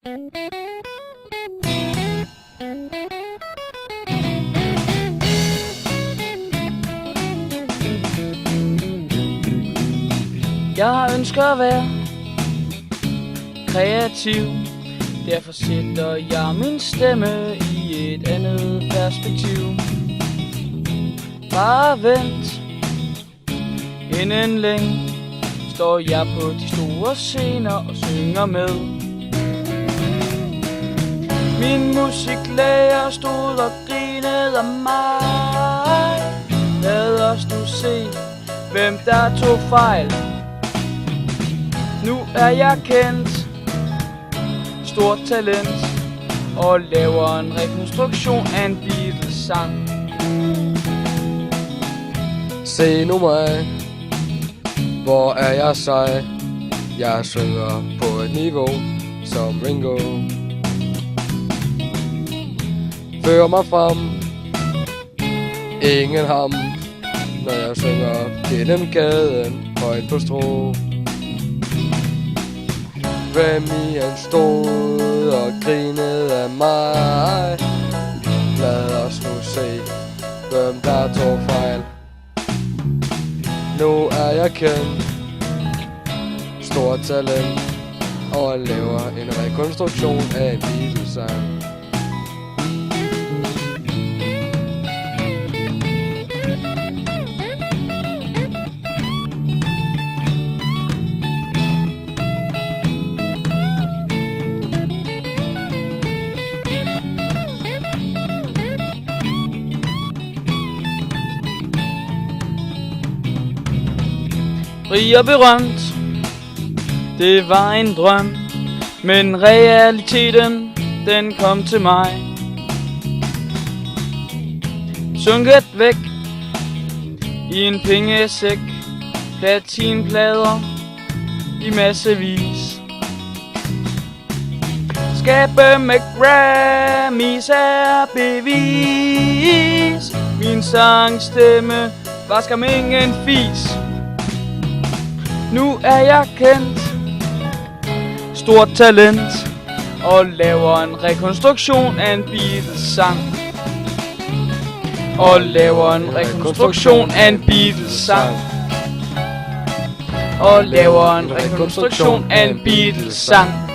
Jeg ønsker at være kreativ, derfor sætter jeg min stemme i et andet perspektiv. Bare vent, inden længe står jeg på de store scener og synger med. Min musiklærer stod og grinede af mig. Lad os nu se, hvem der tog fejl. Nu er jeg kendt, stort talent, og laver en rekonstruktion af en Beatles-sang. Se nu mig, hvor er jeg sej. Jeg synger på et niveau som Ringo. Fører mig frem, ingen ham, når jeg synger gennem gaden højt på strå. Remy han stod og grinede af mig. Lad os nu se, hvem der tog fejl. Nu er jeg kendt, stort talent, og laver en rekonstruktion af en Beatles-sang. Rig og berømt, det var en drøm, men realiteten, den kom til mig. Sunket væk i en pengesæk, platinplader i massevis. Skabe med Grammys er bevis. Min sangstemme var skam ingen fis. Nu er jeg kendt, stort talent, og laver en rekonstruktion af en Beatles-sang. Og laver en rekonstruktion af en Beatles-sang. Og laver en rekonstruktion af en Beatles-sang.